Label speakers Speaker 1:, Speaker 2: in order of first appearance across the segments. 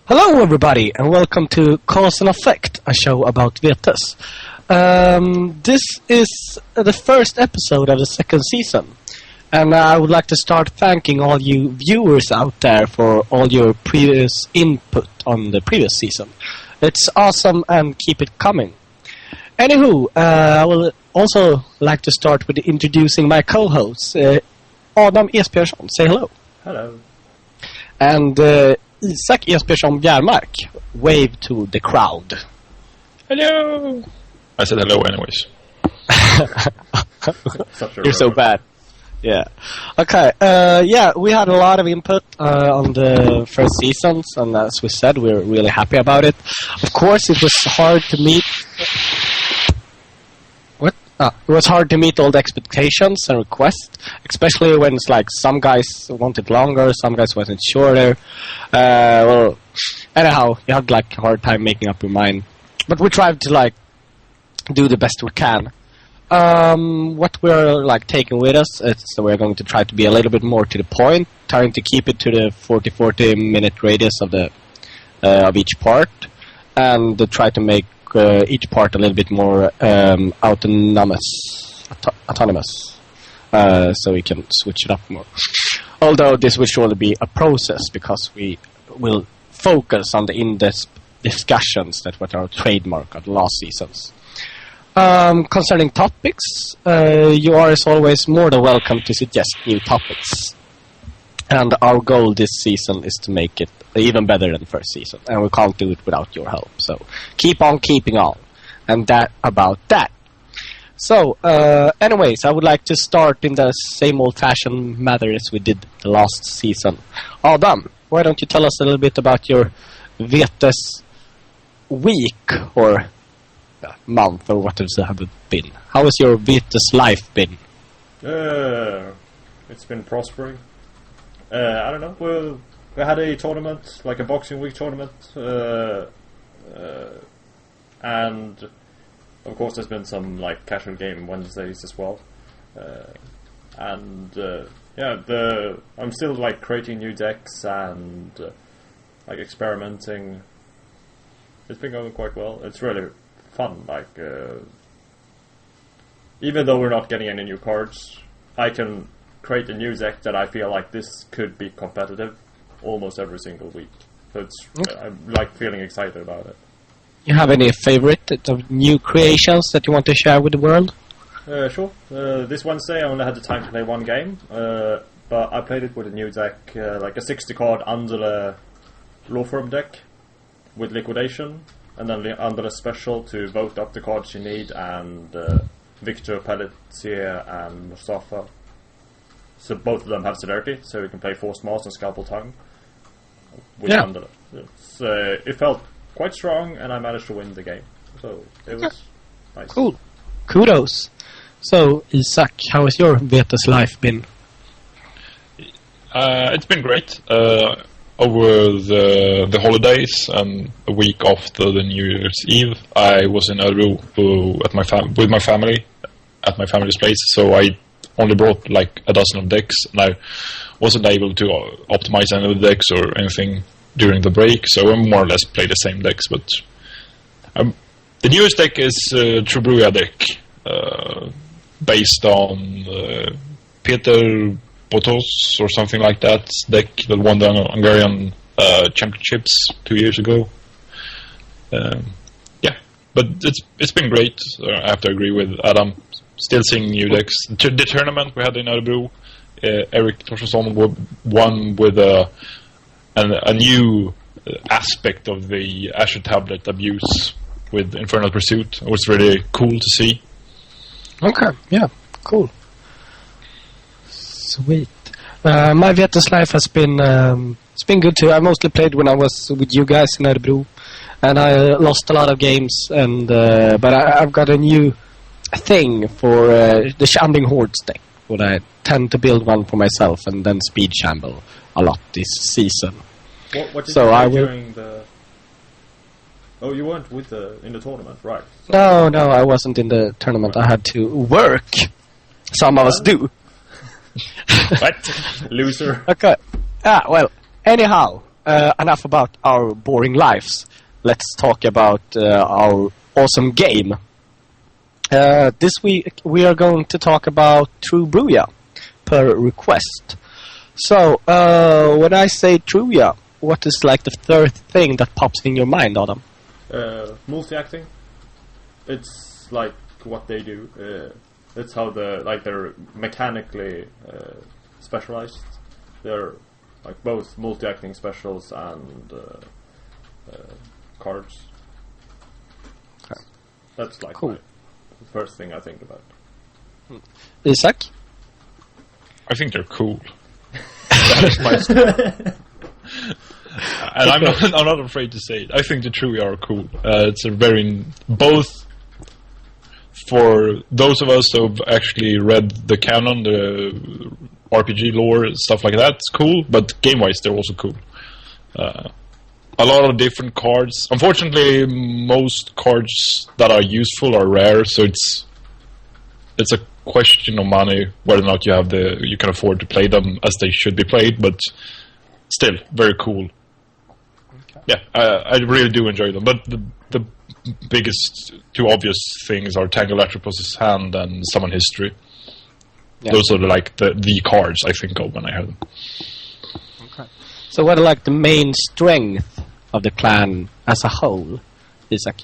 Speaker 1: Hello everybody and welcome to Cause and Effect, a show about VTES. This is the first episode of the second season, and I would like to start thanking all you viewers out there for all your previous input on the previous season. It's awesome and keep it coming. Anywho, I will also like to start with introducing my co-hosts. Adam Esbjörnsson, say hello.
Speaker 2: Hello.
Speaker 1: And Isak Esbjörnsson Bjärmark, wave to the crowd.
Speaker 3: Hello. I said hello anyways.
Speaker 1: You're so bad. Yeah. Okay. We had a lot of input on the first seasons, and as we said, we're really happy about it. Of course, it was hard to meet. It was hard to meet all the expectations and requests, especially when it's like some guys wanted longer, some guys wanted shorter. Anyhow, you had like a hard time making up your mind, but we tried to like do the best we can. What we're like taking with us is we're going to try to be a little bit more to the point, trying to keep it to the 40 minute radius of the of each part, and to try to make each part a little bit more autonomous, so we can switch it up more. Although this will surely be a process, because we will focus on the in-depth discussions that were our trademark of the last seasons. Concerning topics, you are as always more than welcome to suggest new topics. And our goal this season is to make it even better than the first season, and we can't do it without your help. So keep on keeping on, and that about that. So, anyways, I would like to start in the same old-fashioned manner as we did the last season. Adam, why don't you tell us a little bit about your VTES week or month, or what has it been? How has your VTES life been?
Speaker 2: It's been prospering. I don't know. We had a tournament, like a Boxing Week tournament, and of course there's been some like casual game Wednesdays as well. I'm still like creating new decks and like experimenting. It's been going quite well. It's really fun. Like even though we're not getting any new cards, I can create a new deck that I feel like this could be competitive almost every single week. So it's I'm like feeling excited about it.
Speaker 1: You have any favorite new creations that you want to share with the world?
Speaker 2: Sure. This Wednesday I only had the time to play one game, but I played it with a new deck, like a 60 card under the law firm deck with liquidation, and then under the special to vote up the cards you need, and Victor, Pelletier and Mustafa. So both of them have celerity, so we can play Force Mars and Scalpel Tongue. Under it. So it felt quite strong, and I managed to win the game. So it was nice.
Speaker 1: Cool. Kudos. So, Isak, how has your VTES life been?
Speaker 3: It's been great. Over the holidays and a week after the New Year's Eve, I was in Örebro with my family at my family's place, so I only brought like a dozen of decks, and I wasn't able to optimize any of the decks or anything during the break, so I more or less played the same decks. But the newest deck is True Brujah deck, based on Peter Botos or something like that deck that won the Hungarian championships 2 years ago. But it's been great. I have to agree with Adam. Still seeing new decks. The tournament we had in Örebro, Eric Torstensson won with a new aspect of the Azure tablet abuse with Infernal Pursuit. It was really cool to see.
Speaker 1: Okay, yeah, cool. Sweet. My VTES life has been it's been good too. I mostly played when I was with you guys in Örebro, and I lost a lot of games. And but I've got a new thing for the Shambling Hordes deck, what I tend to build one for myself and then speed shamble a lot this season.
Speaker 2: What did you play during the... Oh, you weren't in the tournament, right?
Speaker 1: So no, I wasn't in the tournament. I had to work. Some of us do.
Speaker 2: What? Loser.
Speaker 1: Okay. Well, anyhow, enough about our boring lives. Let's talk about our awesome game. This week we are going to talk about True Brujah per request. So, when I say Trujah, what is like the third thing that pops in your mind, Adam?
Speaker 2: Multi-acting. It's like what they do. It's how they're mechanically specialized. They're like both multi-acting specials and cards.
Speaker 1: Okay.
Speaker 2: That's like
Speaker 1: cool.
Speaker 2: The first thing I think about.
Speaker 1: Isaac?
Speaker 3: I think they're cool. That is my and I'm not afraid to say it. I think the Trujah are cool. It's a very both for those of us who've actually read the canon, the RPG lore, stuff like that. It's cool, but game-wise, they're also cool. A lot of different cards. Unfortunately, most cards that are useful are rare, so it's a question of money whether or not you can afford to play them as they should be played, but still very cool. Okay. Yeah, I really do enjoy them, but the biggest two obvious things are Tangle Atropos' Hand and Summon History. Yeah. Those are the cards I think of when I hear them.
Speaker 1: Okay. So what are like the main strength of the clan as a whole, Isaac?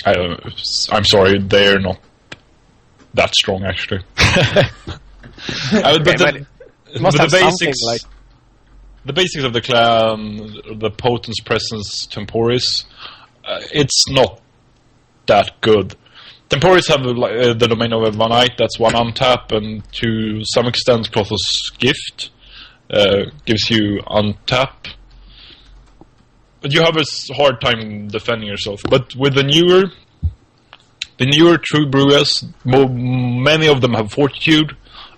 Speaker 3: I'm sorry, they're not that strong actually. The basics of the clan, the Potence, Presence, Temporis, it's not that good. Temporis have the domain of Evanite, that's one untap, and to some extent Klothos' Gift gives you untap. But you have a hard time defending yourself. But with the newer True Brujahs, many of them have Fortitude,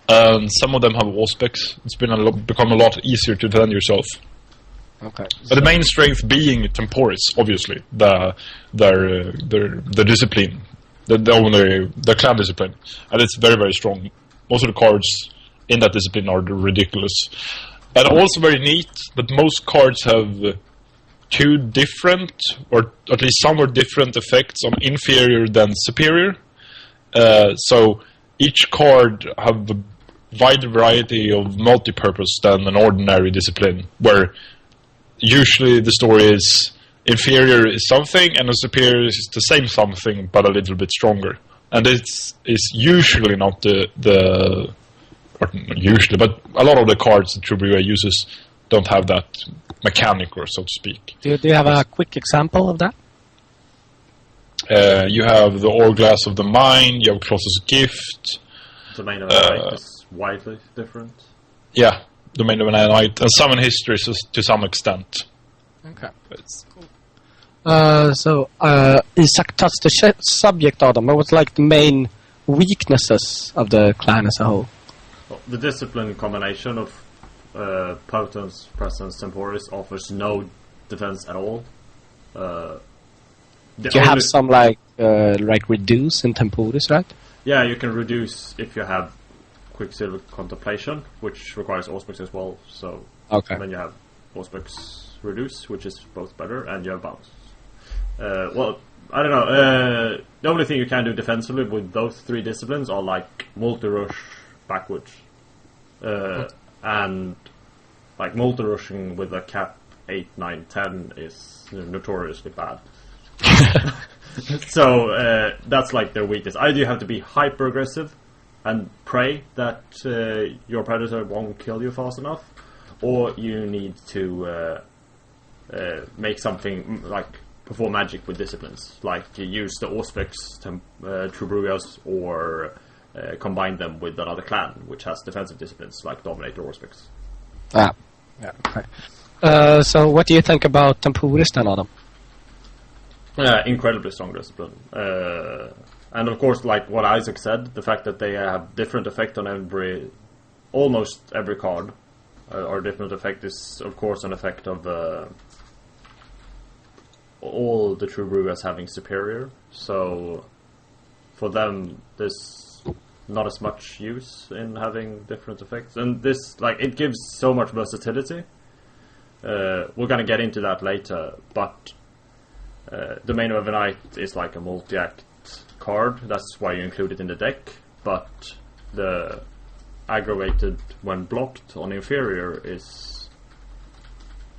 Speaker 3: and some of them have Auspex. It's become a lot easier to defend yourself.
Speaker 1: Okay.
Speaker 3: But the main strength being Temporis, obviously, their discipline, the clan discipline, and it's very, very strong. Most of the cards in that discipline are ridiculous, and also very neat that most cards have two different, or at least somewhat different effects on inferior than superior. So each card have a wider variety of multi-purpose than an ordinary discipline, where usually the story is inferior is something and a superior is the same something but a little bit stronger. And it's usually not or not usually, but a lot of the cards that True Brujah uses don't have that mechanic, or so to speak.
Speaker 1: Do you have a quick example of that?
Speaker 3: You have the Hourglass of the Mind, you have Klothos' Gift.
Speaker 2: Domain of Night is widely different.
Speaker 3: Yeah, Domain of Night, and Summon History to some extent.
Speaker 1: Okay. Cool. So, Isaac touched the subject, Adam. What was like the main weaknesses of the clan as a whole?
Speaker 2: Well, the discipline combination of Potence, Presence, Temporis offers no defense at all.
Speaker 1: Do you have some like reduce in Temporis, right?
Speaker 2: Yeah, you can reduce if you have Quicksilver Contemplation, which requires Auspex as well. So then you have Auspex Reduce, which is both better, and you have Bounce. Well, I don't know. The only thing you can do defensively with those three disciplines are like multi-rush backwards. And like multi-rushing with a cap 8, 9, 10 is notoriously bad. So that's like their weakness. Either you have to be hyper-aggressive and pray that your predator won't kill you fast enough, or you need to make something like perform magic with disciplines, like you use the Auspex True Brujahs, or combine them with another clan which has defensive disciplines like Dominator or Auspex.
Speaker 1: Yeah, okay. So what do you think about Temporis then, Adam?
Speaker 2: Incredibly strong discipline. And of course, like what Isaac said, the fact that they have different effect on almost every card, or different effect is of course an effect of all the True Brujahs having superior. So for them, there's not as much use in having different effects, and this, like, it gives so much versatility we're gonna get into that later, but Domain of Night is like a multi-act card. That's why you include it in the deck. But the aggravated when blocked on inferior is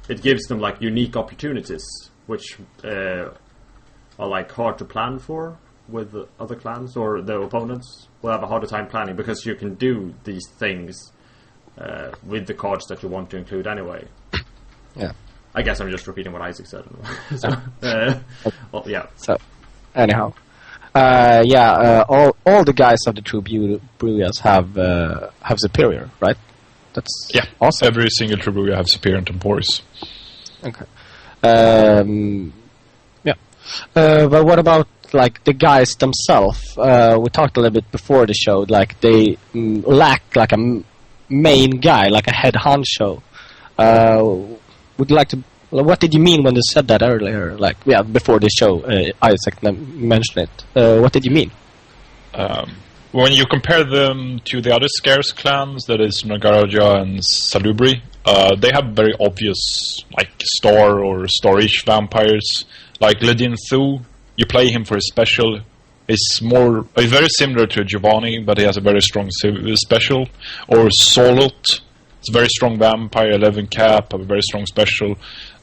Speaker 2: it gives them like unique opportunities, which are like hard to plan for with other clans, or the opponents will have a harder time planning because you can do these things with the cards that you want to include anyway.
Speaker 1: Yeah.
Speaker 2: I guess I'm just repeating what Isaac said. So, well, yeah.
Speaker 1: So, anyhow, all the guys of the True Brujahs have superior, right? That's awesome.
Speaker 3: Every single True Brujah have superior and tempores.
Speaker 1: Okay. But what about like the guys themselves? We talked a little bit before the show. Like they lack like a main guy, like a head honcho. Would you like to? What did you mean when you said that earlier? Like, before the show, Isaac mentioned it. What did you mean?
Speaker 3: When you compare them to the other scarce clans, that is Nagaraja and Salubri, they have very obvious, like, star or star-ish vampires. Like Ledin Thu, you play him for his special. He's very similar to Giovanni, but he has a very strong special. Or Solot. It's a very strong vampire, 11 cap, have a very strong special,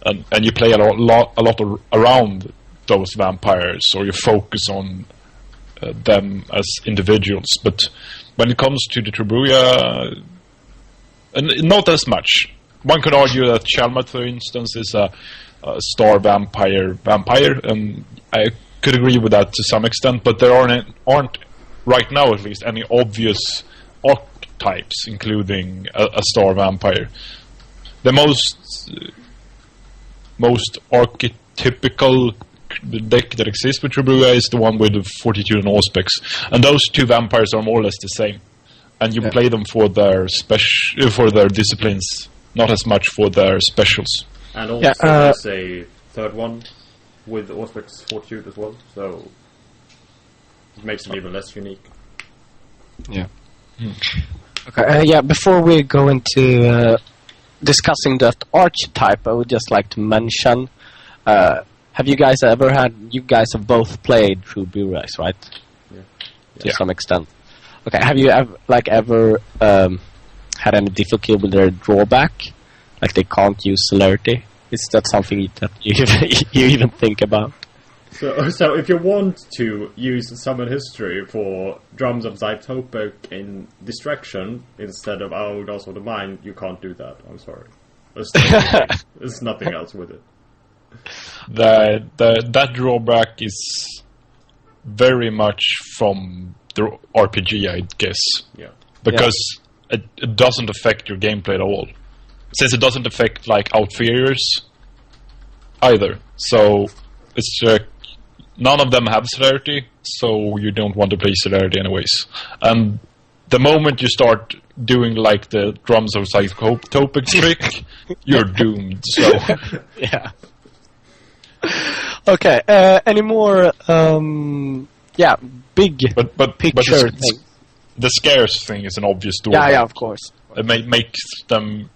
Speaker 3: and you play a lot around those vampires, or you focus on them as individuals. But when it comes to the True Brujah, not as much. One could argue that Shalmat, for instance, is a star vampire, and I could agree with that to some extent, but there aren't right now, at least, any obvious archetypes, including a star vampire. The most archetypical deck that exists with True Brujah is the one with the Fortitude and Auspex, and those two vampires are more or less the same. And you play them for their for their disciplines, not as much for their specials.
Speaker 2: And also there's a third one with Auspex Fortitude as well, so it makes them even less unique.
Speaker 1: Yeah. Okay. Before we go into discussing that archetype, I would just like to mention: have you guys ever had? You guys have both played True Brujahs, right?
Speaker 2: Yeah.
Speaker 1: To some extent. Okay. Have you ever had any difficulty with their drawback? Like they can't use celerity? Is that something that you even think about?
Speaker 2: So if you want to use Summon History for Drums of Zytopic in Distraction instead of Hourglass of the Mind, you can't do that. I'm sorry. There's nothing else with it.
Speaker 3: That drawback is very much from the RPG, I guess.
Speaker 2: Yeah.
Speaker 3: Because it doesn't affect your gameplay at all. Since it doesn't affect like Outferiors either. So it's none of them have celerity, so you don't want to play celerity anyways. And the moment you start doing like the Drums of Zytopic trick, you're doomed. So
Speaker 1: yeah. Okay. Any more? Big picture thing.
Speaker 3: The scarce thing is an obvious drawback.
Speaker 1: Yeah, of course.
Speaker 3: It makes them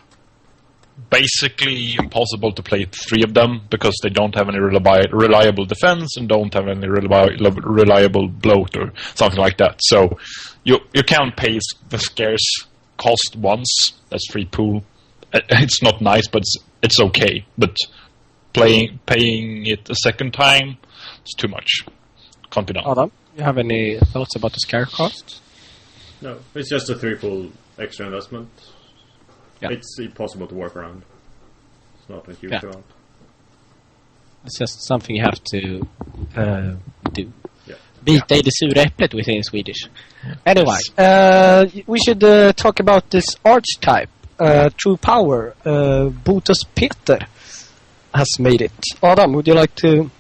Speaker 3: basically impossible to play three of them because they don't have any reliable defense and don't have any reliable bloat or something like that. So you can't pay the scarce cost once. That's free pool. It's not nice, but it's okay. But paying it a second time is too much. Can't be done.
Speaker 1: Adam, you have any thoughts about the scarce cost?
Speaker 2: No, it's just a 3 full extra investment.
Speaker 1: Yeah.
Speaker 2: It's impossible to work around. It's not a huge amount.
Speaker 1: It's just something you have to do.
Speaker 2: Yeah.
Speaker 1: Bita i det sura äpplet, we say in Swedish. Anyway, we should talk about this archetype. True Power. Botus Peter has made it. Adam, would you like to...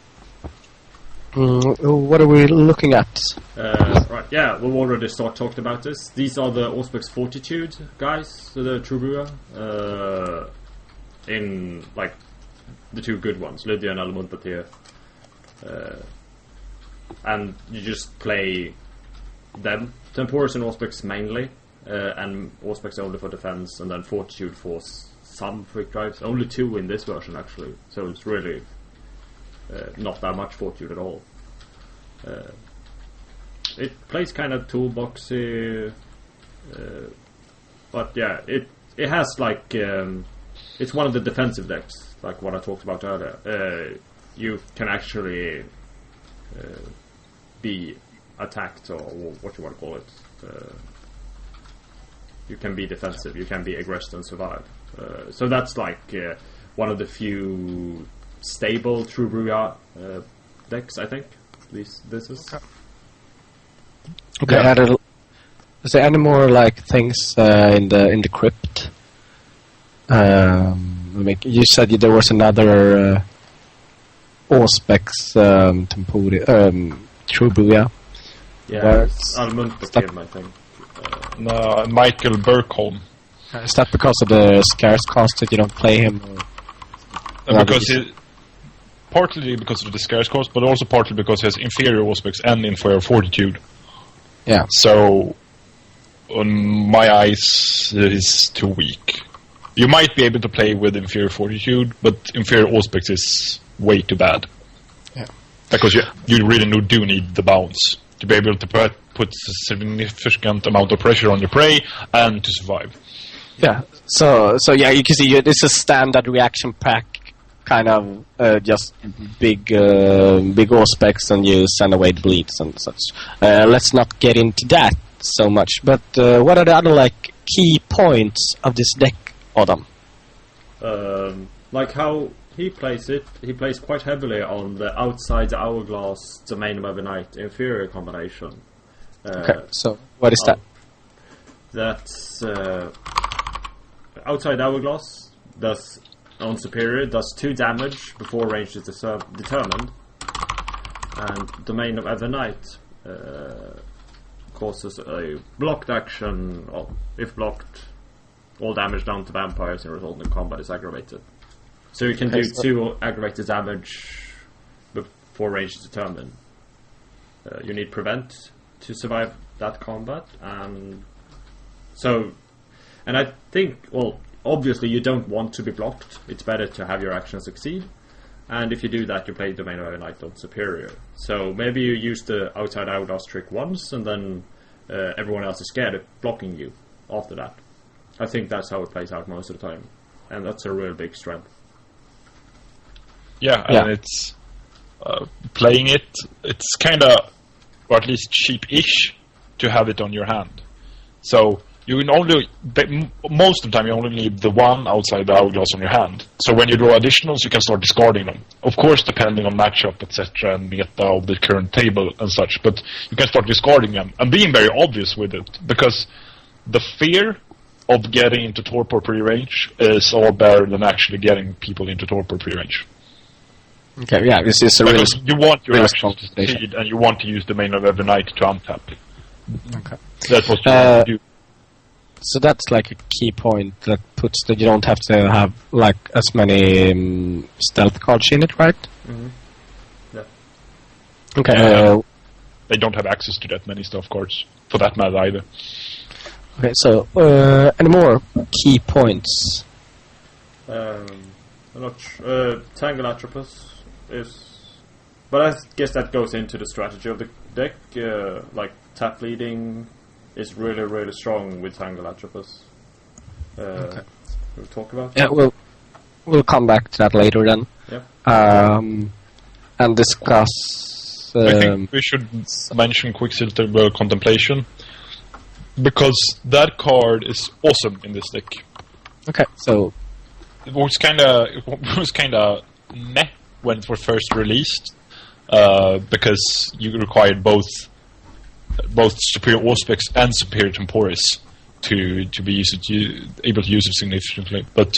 Speaker 1: what are we looking at?
Speaker 2: Right, yeah, we've already talked about this. These are the Auspex Fortitude guys, the True Brujah, in like the two good ones, Lydia and Almuntatir. And you just play them. Temporis and Auspex mainly, and Auspex only for defense, and then Fortitude for some quick drives. Only 2 in this version actually, so it's really not that much Fortitude at all. It plays kind of toolboxy, but yeah, it has like it's one of the defensive decks, like what I talked about earlier. You can actually be attacked, or what you want to call it. You can be defensive, you can be aggressive and survive. So that's like one of the few stable True Brujah decks, I think. This is.
Speaker 1: Okay. Yeah. Is there any more like things in the crypt? You said there was another Auspex True Brujah.
Speaker 2: Yeah, it's Almund I think.
Speaker 3: No, Michael Burkholm.
Speaker 1: Is that because of the scarce cost that you don't play him?
Speaker 3: Partly because of the scarce cost, but also partly because he has inferior Auspex and inferior Fortitude.
Speaker 1: Yeah.
Speaker 3: So, on my eyes, it is too weak. You might be able to play with inferior Fortitude, but inferior Auspex is way too bad.
Speaker 1: Yeah.
Speaker 3: Because you really do need the bounce to be able to put a significant amount of pressure on your prey and to survive.
Speaker 1: Yeah. So yeah, you can see this is standard reaction pack, kind of just big Auspex, and you send away the bleeds and such. Let's not get into that so much. But what are the other like key points of this deck, Adam?
Speaker 2: Like how he plays it, he plays quite heavily on the outside Hourglass Domain of Evernight inferior combination.
Speaker 1: Okay, so what is that?
Speaker 2: That's outside Hourglass does on superior does 2 damage before range is determined, and Domain of Evernight causes a blocked action. If blocked, all damage done to vampires and resulting combat is aggravated. So you can do 2 aggravated damage before range is determined. You need prevent to survive that combat, and I think, well, obviously you don't want to be blocked. It's better to have your action succeed, and if you do that, you play Domain of Evernight on superior. So maybe you use the outside Hourglass trick once, and then everyone else is scared of blocking you after that. I think that's how it plays out most of the time, and that's a real big strength.
Speaker 3: Yeah, and it's playing it's kind of, or at least cheap-ish, to have it on your hand. So you can only, most of the time, you only need the one outside the Hourglass on your hand. So when you draw additionals, you can start discarding them. Of course, depending on matchup, etc., and meta of the current table and such, but you can start discarding them and being very obvious with it, because the fear of getting into torpor pre-range is all better than actually getting people into torpor pre-range.
Speaker 1: Okay, yeah, this is a really...
Speaker 3: You want your action to succeed, and you want to use Domain of Evernight to untap.
Speaker 1: Okay.
Speaker 3: That's what you want to do.
Speaker 1: So that's like a key point that puts that you don't have to have like as many stealth cards in it, right?
Speaker 2: Mm-hmm. Yeah.
Speaker 1: Okay.
Speaker 3: They don't have access to that many stealth cards, for that matter either.
Speaker 1: Okay, so any more key points?
Speaker 2: I'm not sure. Tangle Atropus is... But I guess that goes into the strategy of the deck. Like, tap leading is really, really strong with Tangle Atropus.
Speaker 1: Okay.
Speaker 2: We'll talk about
Speaker 1: that? Yeah, we'll come back to that later then.
Speaker 2: Yeah.
Speaker 1: And discuss...
Speaker 3: I think we should mention Quicksilver Contemplation, because that card is awesome in this deck.
Speaker 1: Okay, so...
Speaker 3: It was kind of meh when it was first released, because you required both superior Auspex and superior Temporis to be able to use it significantly. But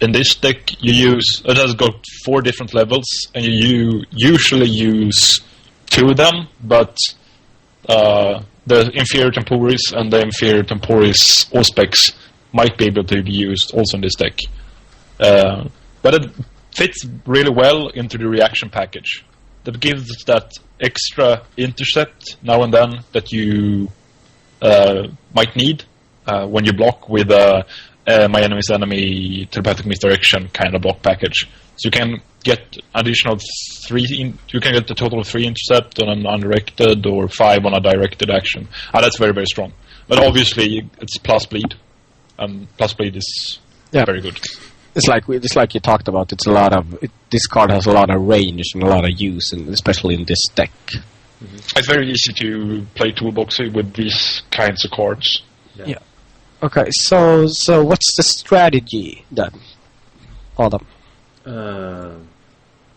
Speaker 3: in this deck, it has got 4 different levels, and you usually use 2 of them, but the inferior Temporis and the inferior Temporis Auspex might be able to be used also in this deck. But it fits really well into the reaction package. That gives that extra intercept now and then that you might need when you block with my enemy's enemy telepathic misdirection kind of block package. So you can get additional 3. You can get a total of 3 intercept on an undirected or 5 on a directed action. That's very, very strong. But obviously it's plus bleed, and plus bleed is very good.
Speaker 1: It's like you talked about. It's a lot of this card has a lot of range and a lot of use, and especially in this deck.
Speaker 3: Mm-hmm. It's very easy to play toolboxy with these kinds of cards.
Speaker 1: Yeah. Okay. So what's the strategy then, Adam?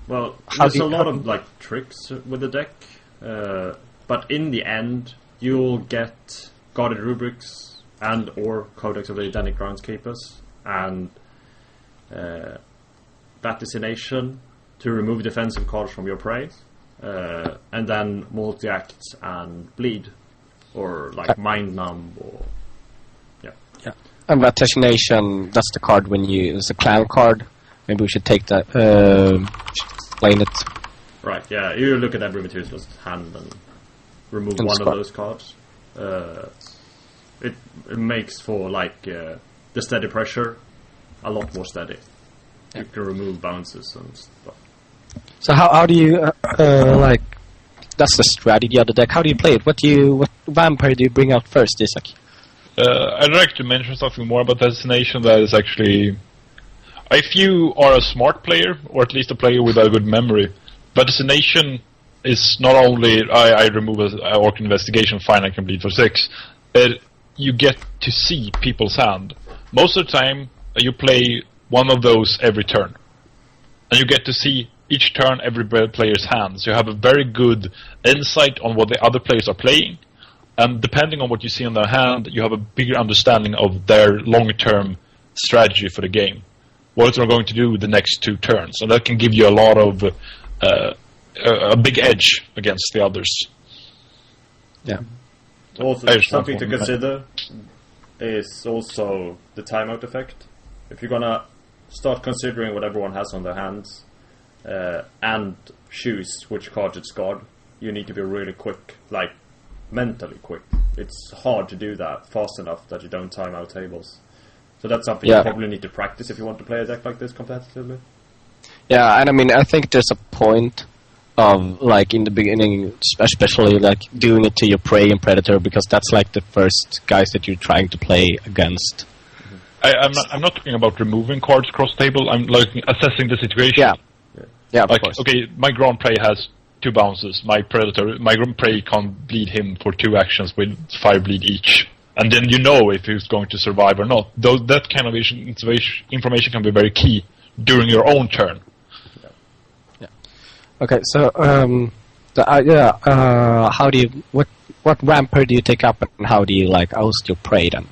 Speaker 2: Well, there's a lot of like tricks with the deck, but in the end, you'll get guarded rubrics and or Codex of the Edenic Groundskeepers and vaticination to remove defensive cards from your prey, and then multi-acts and bleed, or like mind numb, or
Speaker 1: and vaticination. That's the card when it's a clan card. Maybe we should take that. Explain it.
Speaker 2: Right. Yeah. You look at every materialist hand and remove one of those cards. It makes for like the steady pressure a lot more steady. You can remove bounces and stuff.
Speaker 1: So how do you like? That's the strategy of the deck. How do you play it? What vampire do you bring out first, Isak?
Speaker 3: I'd like to mention something more about Vaticination. That is actually, if you are a smart player, or at least a player with a good memory, Vaticination is not only I remove an Orc Investigation, fine, I can bleed for 6. You get to see people's hand. Most of the time, you play one of those every turn, and you get to see each turn every player's hand. So you have a very good insight on what the other players are playing, and depending on what you see on their hand, you have a bigger understanding of their long-term strategy for the game. What they're going to do the next 2 turns, and that can give you a lot of a big edge against the others.
Speaker 1: Yeah.
Speaker 2: Also, something to consider is also the timeout effect. If you're gonna start considering what everyone has on their hands and choose which cards it's guard, you need to be really quick, like mentally quick. It's hard to do that fast enough that you don't time out tables. So that's something you probably need to practice if you want to play a deck like this competitively.
Speaker 1: Yeah, and I mean, I think there's a point of, like, in the beginning, especially, like, doing it to your prey and predator, because that's, like, the first guys that you're trying to play against.
Speaker 3: I'm not talking about removing cards cross table. I'm, like, assessing the situation.
Speaker 1: Yeah,
Speaker 3: like,
Speaker 1: of course.
Speaker 3: Okay, my Grand Prey has 2 bounces. My Grand Prey can't bleed him for 2 actions with 5 bleed each. And then you know if he's going to survive or not. That kind of information can be very key during your own turn.
Speaker 1: Yeah. Okay, so how do you what vampire do you take up, and how do you like oust your prey then?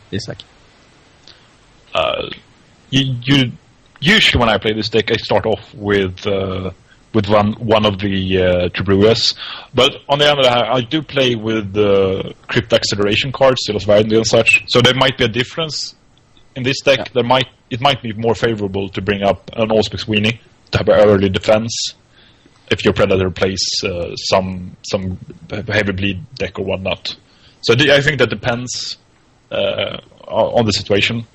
Speaker 3: You usually when I play this deck, I start off with one of the True Brujahs, but on the other hand, I do play with the Crypt Acceleration cards, Silas Varden and such. So there might be a difference in this deck.
Speaker 1: Yeah.
Speaker 3: It might be more favorable to bring up an Allspex Weenie to have an early defense if your Predator plays some heavy bleed deck or whatnot. So I think that depends on the situation.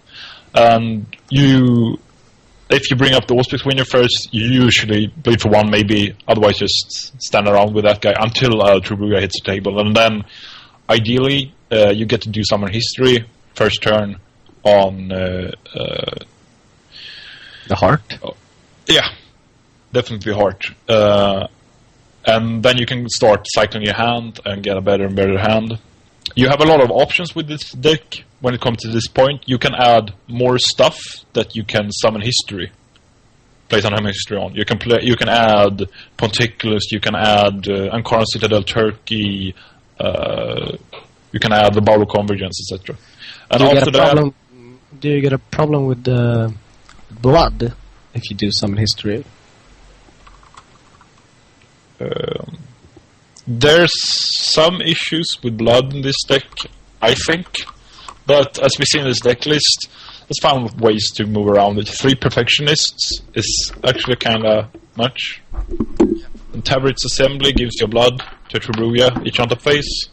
Speaker 3: And if you bring up the Allspex Winner first, you usually bleed for 1 maybe, otherwise just stand around with that guy until True Brujah hits the table. And then, ideally, you get to do Summon History, first turn, on...
Speaker 1: the heart?
Speaker 3: Yeah, definitely heart. And then you can start cycling your hand and get a better and better hand. You have a lot of options with this deck. When it comes to this point, you can add more stuff that you can summon history. Play some history on. You can add Ponticulus. You can add Ankara Citadel Turkey. You can add the Barrow Convergence, etc. And
Speaker 1: do you get a problem with the blood if you do summon history?
Speaker 3: There's some issues with blood in this deck, I think. But as we see in this deck list, let's find ways to move around it. 3 Perfectionists is actually kind of much. And Tabric's Assembly gives your blood to True Brujah each on the face.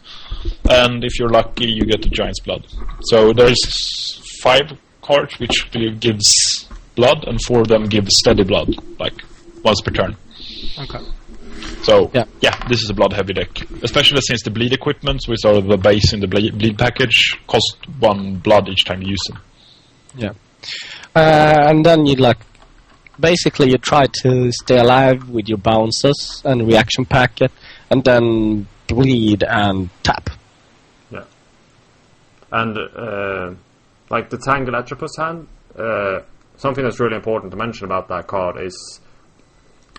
Speaker 3: and if you're lucky, you get the Giant's Blood. So there's 5 cards which gives blood, and 4 of them give steady blood, like once per turn.
Speaker 1: Okay.
Speaker 3: So this is a blood-heavy deck, especially since the bleed equipments, which are the base in the bleed package, cost 1 blood each time you use them.
Speaker 1: Yeah. And then you basically you try to stay alive with your bounces and reaction packet, and then bleed and tap.
Speaker 2: Yeah. And like the Tangle Atropos hand, something that's really important to mention about that card is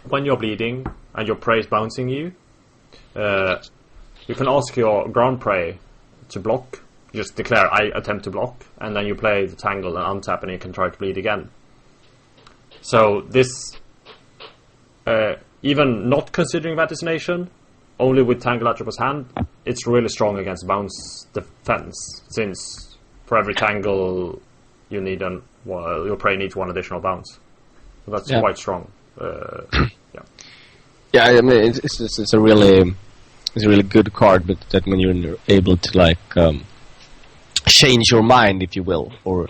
Speaker 2: when you're bleeding and your prey is bouncing you, you can ask your ground prey to block. You just declare, I attempt to block, and then you play the Tangle and untap, and you can try to bleed again. So this, even not considering Vaticination, only with Tangle Atropos hand, it's really strong against bounce defense, since for every Tangle you need your prey needs 1 additional bounce. So that's quite strong.
Speaker 1: Yeah, I mean it's a really good card, but that when you're able to change your mind, if you will, or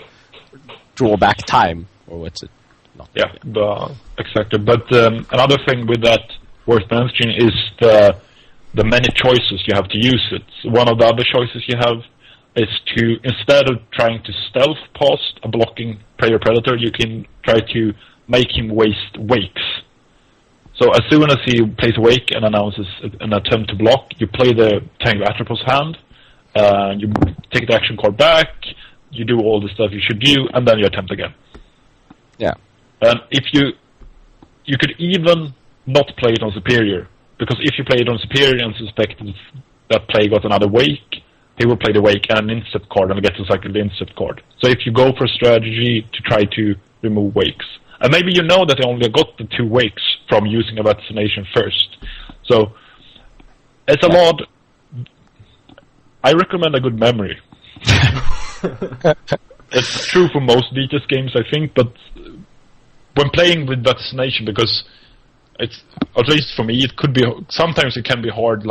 Speaker 1: draw back time, or what's it? Not
Speaker 3: exactly. But another thing with that worth mentioning is the many choices you have to use it. One of the other choices you have is to, instead of trying to stealth past a blocking prey or predator, you can try to make him waste wakes. So as soon as he plays a wake and announces an attempt to block, you play the Tangle Atropos hand, you take the action card back, you do all the stuff you should do, and then you attempt again.
Speaker 1: Yeah.
Speaker 3: And if you could even not play it on Superior, because if you play it on Superior and suspect that play got another wake, he will play the wake and an intercept card and get to cycle the intercept card. So if you go for a strategy to try to remove wakes, and maybe you know that they only got the 2 wakes from using a vaccination first. So it's a lot. I recommend a good memory. It's true for most VTES games, I think, but when playing with vaccination, because it's, at least for me, sometimes it can be hard,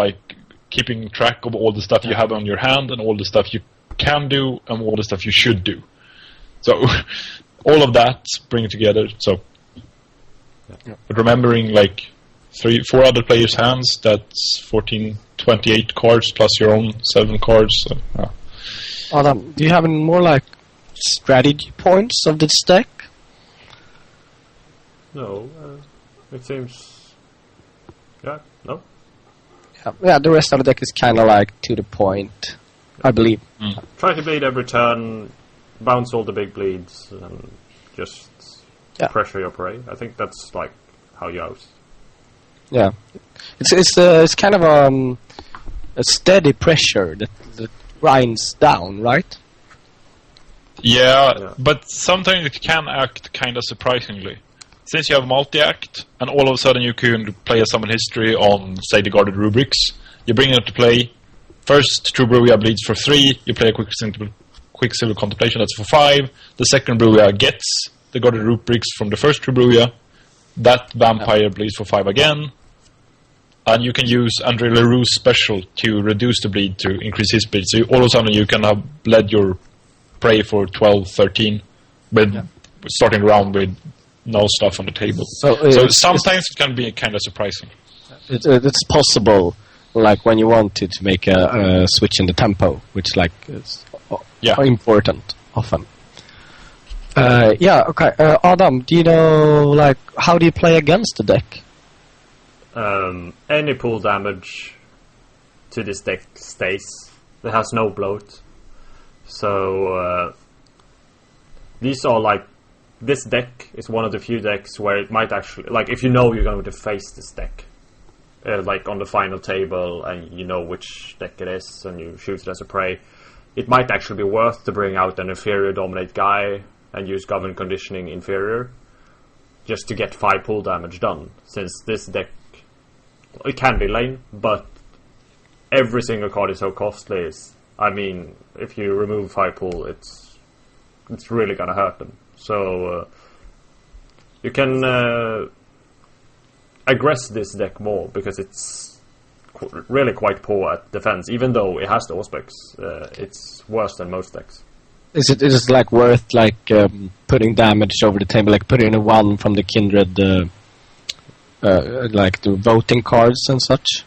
Speaker 3: keeping track of all the stuff you have on your hand and all the stuff you can do and all the stuff you should do. So all of that bring it together. So, but remembering 3-4 other players' hands, that's 28 cards plus your own 7 cards. So,
Speaker 1: Adam, do you have any more strategy points of this deck?
Speaker 2: No, it seems. No.
Speaker 1: Yeah, the rest of the deck is kind of to the point, I believe.
Speaker 2: Try to bleed every turn, bounce all the big bleeds, and just pressure your prey. I think that's how you oust. Yeah,
Speaker 1: it's kind of a steady pressure that grinds down, right?
Speaker 3: Yeah, but sometimes it can act kind of surprisingly. Since you have multi-act, and all of a sudden you can play a summon history on, say, the guarded rubrics, you bring it to play. First, True Brujah bleeds for 3, you play a Quicksilver Contemplation, that's for 5. The second Brujah gets the guarded rubrics from the first True Brujah. That vampire bleeds for 5 again. And you can use Andre Leroux's special to reduce the bleed to increase his bleed. So all of a sudden you can have bled your prey for 12, 13, starting around with no stuff on the table. So sometimes it can be kind of surprising.
Speaker 1: It's possible, when you want to make a switch in the tempo, which is important often. Okay. Adam, do you know how do you play against the deck?
Speaker 2: Any pool damage to this deck stays. It has no bloat. So these are this deck is one of the few decks where it might actually, if you know you're going to face this deck, on the final table, and you know which deck it is, and you shoot it as a prey, it might actually be worth to bring out an inferior dominate guy and use govern conditioning inferior, just to get 5 pool damage done. Since this deck, it can be lame, but every single card is so costly. If you remove 5 pool, it's really gonna hurt them. So you can aggress this deck more, because it's really quite poor at defense, even though it has the Auspex. It's worse than most decks.
Speaker 1: Is it like worth putting damage over the table, like putting a 1 from the Kindred, like the voting cards and such?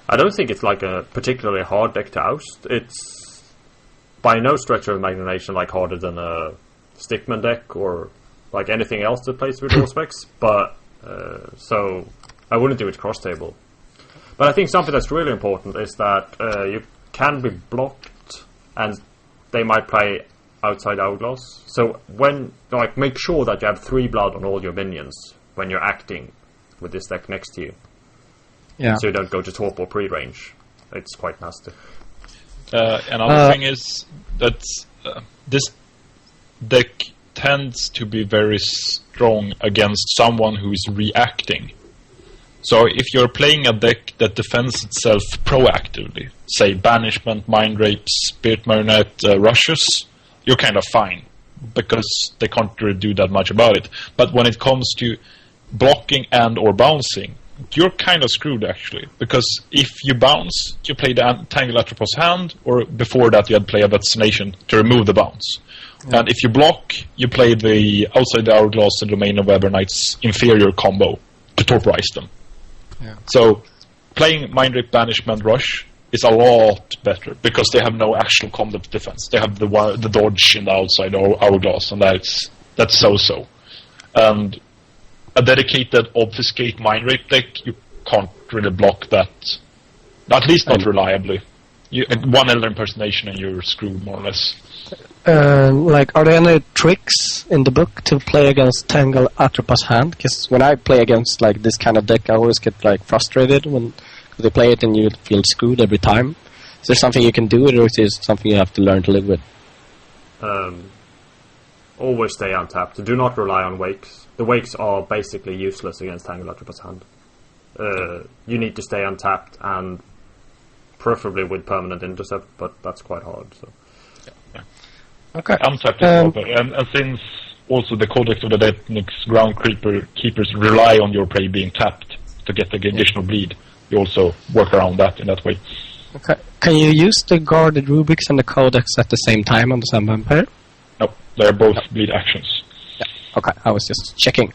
Speaker 2: I don't think it's like a particularly hard deck to oust. It's by no stretch of imagination like harder than a Stickman deck or like anything else that plays with Auspex, but so I wouldn't do it cross table. But I think something that's really important is that you can be blocked and they might play outside Hourglass. So make sure that you have 3 blood on all your minions when you're acting with this deck next to you.
Speaker 1: Yeah.
Speaker 2: So you don't go to torpor pre-range. It's quite nasty.
Speaker 3: Another thing is that this deck tends to be very strong against someone who is reacting. So if you're playing a deck that defends itself proactively, say Banishment, Mind Rape, Spirit Marionette, Rushes, you're kind of fine, because they can't really do that much about it. But when it comes to blocking and or bouncing, you're kind of screwed, actually. Because if you bounce, you play the Tangle Atropos hand, or before that you had play a Vaccination to remove the bounce. Yeah. And if you block, you play the Outside the Hourglass and Domain of Everknight's inferior combo to torporize them.
Speaker 1: Yeah.
Speaker 3: So playing Mind Rape, Banishment, Rush is a lot better, because they have no actual combat defense. They have the dodge in the Outside Hourglass, and that's so-so. And a dedicated Obfuscate Mind Rape deck, you can't really block that. At least not reliably. One Elder Impersonation and you're screwed, more or less.
Speaker 1: Are there any tricks in the book to play against Tangle Atropos hand? Because when I play against this kind of deck, I always get frustrated when they play it and you feel screwed every time. Is there something you can do, or is it something you have to learn to live with?
Speaker 2: Always stay untapped. Do not rely on wakes. The wakes are basically useless against Tangle Atropos hand. You need to stay untapped, and preferably with permanent intercept, but that's quite hard. So.
Speaker 3: Yeah.
Speaker 1: Okay.
Speaker 3: Untapped is better. And since also the Codex of the Deathnik's ground keepers rely on your prey being tapped to get the additional bleed, you also work around that in that way.
Speaker 1: Okay. Can you use the guarded rubrics and the Codex at the same time on the same vampire?
Speaker 3: No, they're both bleed actions.
Speaker 1: Yeah. Okay, I was just checking.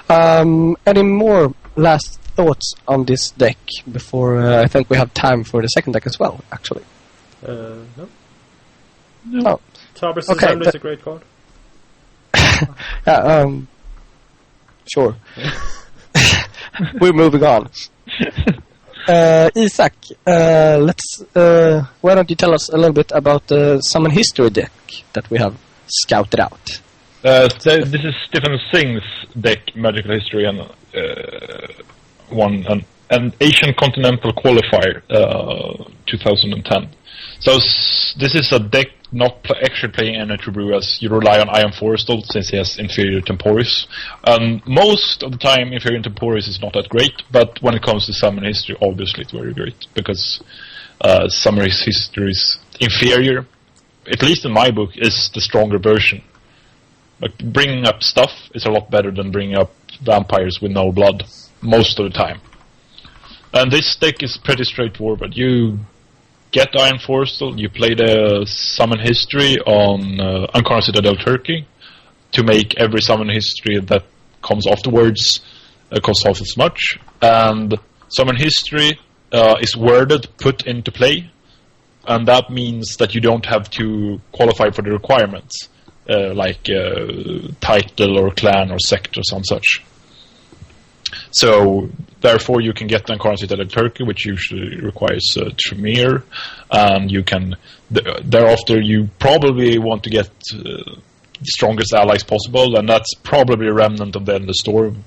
Speaker 1: Any more last thoughts on this deck before I think we have time for the second deck as well, actually?
Speaker 2: No.
Speaker 1: No.
Speaker 2: Tarber's Assembly is a great card.
Speaker 1: Yeah, sure. We're moving on. Isaac, why don't you tell us a little bit about the Summon History deck that we have scouted out?
Speaker 3: So this is Stephen Singh's deck, Magical History, and won an Asian Continental Qualifier 2010. So this is a deck not actually playing any True Brujahs. You rely on Iron Forestall since he has Inferior Temporis. Most of the time Inferior Temporis is not that great, but when it comes to Summon History, obviously it's very great, because Summon History's inferior, at least in my book, is the stronger version. Like, bringing up stuff is a lot better than bringing up vampires with no blood, most of the time. And this deck is pretty straightforward. You get Iron Forestall, you play the Summon History on Uncarnate Citadel Turkey to make every Summon History that comes afterwards cost half as much. And Summon History is worded, put into play, and that means that you don't have to qualify for the requirements, like title or clan or sect or some such. So, therefore, you can get the Uncarnate Citadel Turkey, which usually requires Tremere, and you can. Thereafter, you probably want to get the strongest allies possible, and that's probably a remnant of the Endless Storm.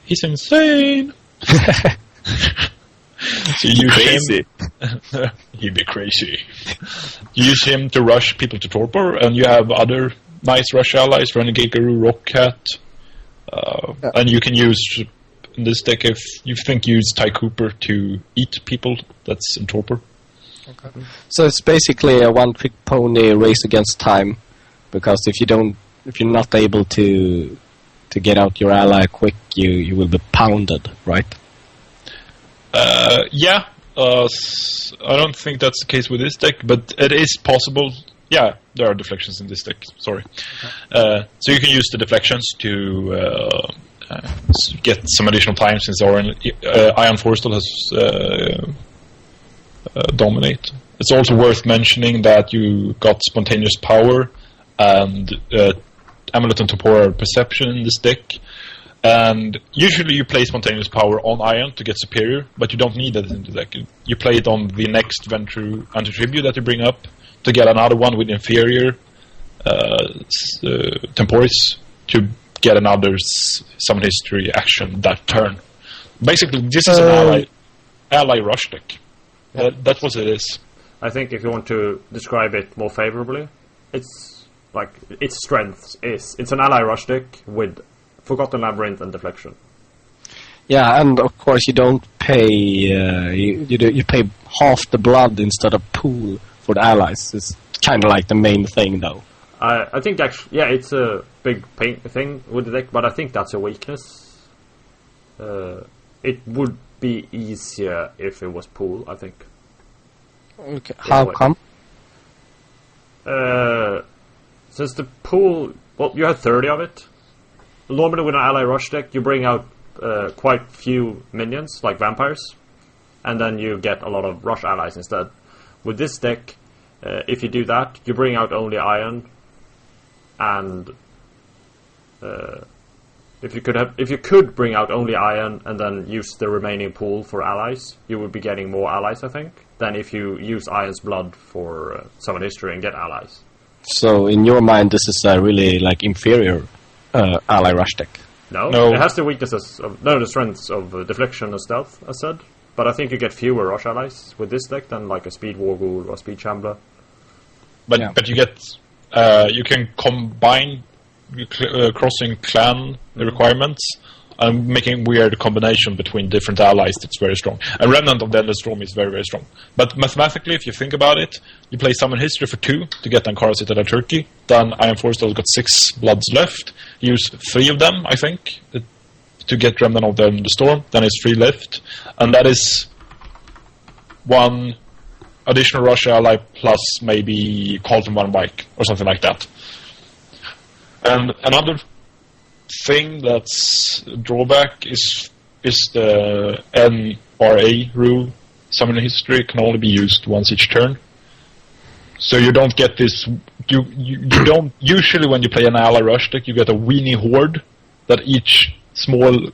Speaker 3: He's insane. So you use
Speaker 1: crazy.
Speaker 3: He'd be crazy. You use him to rush people to torpor, and you have other nice rush allies: Renegade Guru, Rockcat, and you can use. In this deck, if you think, use Ty Cooper to eat people that's in torpor.
Speaker 1: Okay. So it's basically a one-trick pony race against time, because if you're not able to get out your ally quick, you will be pounded, right?
Speaker 3: Yeah, I don't think that's the case with this deck, but it is possible. Yeah, there are deflections in this deck. Sorry. Okay. So you can use the deflections to get some additional time since Iron Forestall has dominate. It's also worth mentioning that you got Spontaneous Power and Amulet and Temporal Perception in this deck. And usually you play Spontaneous Power on Iron to get Superior, but you don't need that in the deck. You play it on the next Ventru Anti-Tribute that you bring up to get another one with Inferior Temporis to get another Summon History action that turn. Basically, this is an ally rush deck. That's what it is.
Speaker 2: I think if you want to describe it more favorably, it's like its strength is it's an ally rush deck with Forgotten Labyrinth and Deflection.
Speaker 1: Yeah, and of course you don't pay you pay half the blood instead of pool for the allies. It's kind of like the main thing, though.
Speaker 2: I think actually, yeah, it's a big thing with the deck, but I think that's a weakness. It would be easier if it was pool, I think.
Speaker 1: Okay, how come?
Speaker 2: Since the pool, well, you have 30 of it. Normally with an ally rush deck, you bring out quite few minions, like vampires, and then you get a lot of rush allies instead. With this deck, if you do that, you bring out only Iron, and if you could bring out only Iron and then use the remaining pool for allies, you would be getting more allies, I think, than if you use Iron's Blood for Summon History and get allies.
Speaker 1: So, in your mind, this is a really inferior ally rush deck?
Speaker 2: No, it has the weaknesses the strengths of Deflection and Stealth, as said. But I think you get fewer rush allies with this deck than like a Speed Warghoul or Speed Shambler.
Speaker 3: But you get you can combine crossing clan requirements and making weird combination between different allies that's very strong. And Remnant of the Endless Storm is very, very strong. But mathematically, if you think about it, you play Summon History for 2 to get Ankara Citadel Turkey. Then Iron Forestall has got 6 bloods left. Use 3 of them, I think, to get Remnant of the Endless Storm. Then it's 3 left. And that is 1 additional Rush ally plus maybe Call from One Bike or something like that. And another thing that's a drawback is the NRA rule. Summon History can only be used once each turn. So you don't get this. You don't usually when you play an ally rush deck, you get a weenie horde that each small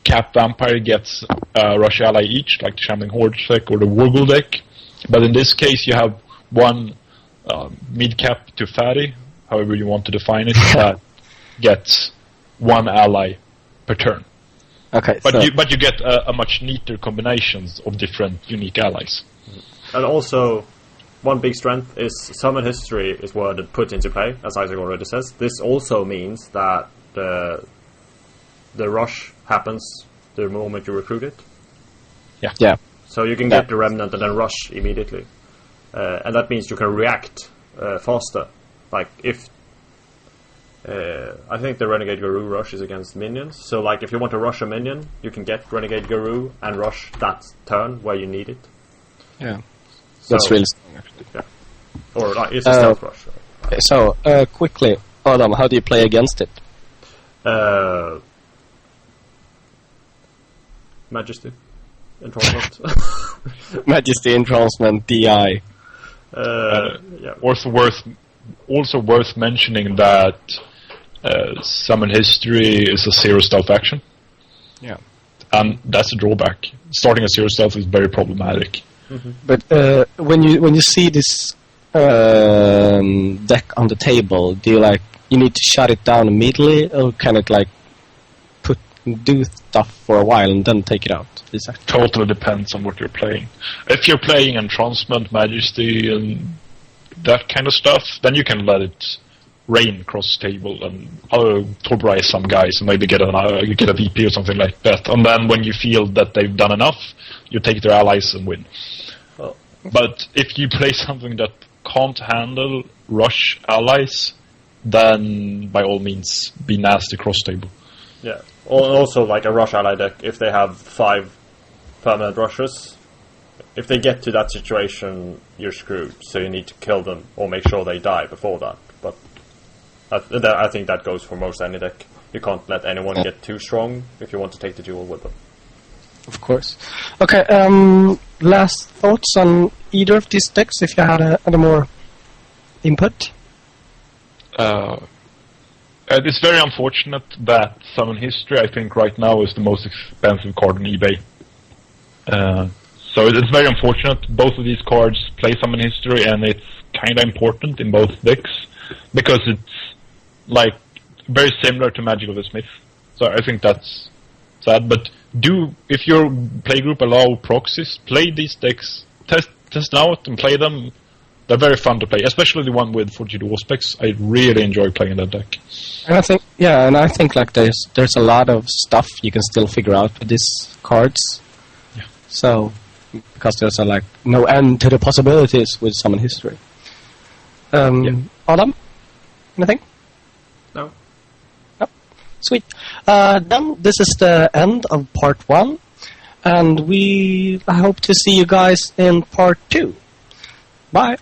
Speaker 3: cap vampire gets a rush ally each, like the Shambling Horde deck or the Warghoul deck. But in this case, you have 1 mid cap to fatty, however you want to define it, that gets 1 ally per turn.
Speaker 1: Okay,
Speaker 3: but you get a much neater combinations of different unique allies.
Speaker 2: And also, one big strength is Summon History is worded put into play, as Isaac already says. This also means that the rush happens the moment you recruit it.
Speaker 1: Yeah.
Speaker 2: So you can get the Remnant and then rush immediately. And that means you can react faster. Like if I think the Renegade Garou rush is against minions. So like if you want to rush a minion, you can get Renegade Garou and rush that turn where you need it.
Speaker 1: Yeah. That's really strong, actually.
Speaker 2: Yeah. Or it's a stealth rush.
Speaker 1: Okay, so, quickly, Adam, how do you play against it?
Speaker 2: Majesty. Entrancement.
Speaker 1: Majesty, Entrancement, DI.
Speaker 2: Yeah.
Speaker 3: Also worth mentioning that Summon History is a 0 stealth action.
Speaker 1: Yeah.
Speaker 3: And that's a drawback. Starting a 0 stealth is very problematic.
Speaker 2: Mm-hmm.
Speaker 1: But when you see this deck on the table, do you need to shut it down immediately, or can it do stuff for a while and then take it out?
Speaker 3: Totally depends on what you're playing. If you're playing Entrancement, Majesty, and that kind of stuff, then you can let it rain across the table and torporize some guys and maybe you get a VP or something like that. And then when you feel that they've done enough, you take their allies and win.
Speaker 2: Oh.
Speaker 3: But if you play something that can't handle rush allies, then by all means be nasty cross table.
Speaker 2: Yeah. Also like a rush ally deck, if they have 5 permanent rushes, if they get to that situation, you're screwed. So you need to kill them or make sure they die before that. But I think that goes for most any deck. You can't let anyone get too strong if you want to take the duel with them.
Speaker 1: Of course. Okay, last thoughts on either of these decks, if you had any more input?
Speaker 3: It's very unfortunate that Summon History, I think, right now is the most expensive card on eBay. So it's very unfortunate. Both of these cards play Summon History, and it's kind of important in both decks, because it's, like, very similar to Magic of the Smith. So I think that's sad, but if your playgroup allow proxies, play these decks, test out and play them. They're very fun to play, especially the one with 42 specs. I really enjoy playing that deck.
Speaker 1: And I think like there's a lot of stuff you can still figure out with these cards.
Speaker 3: Yeah.
Speaker 1: So, because there's like no end to the possibilities with Summon History. Adam, anything?
Speaker 2: No.
Speaker 1: No. Sweet. Then this is the end of part 1, and I hope to see you guys in part 2. Bye.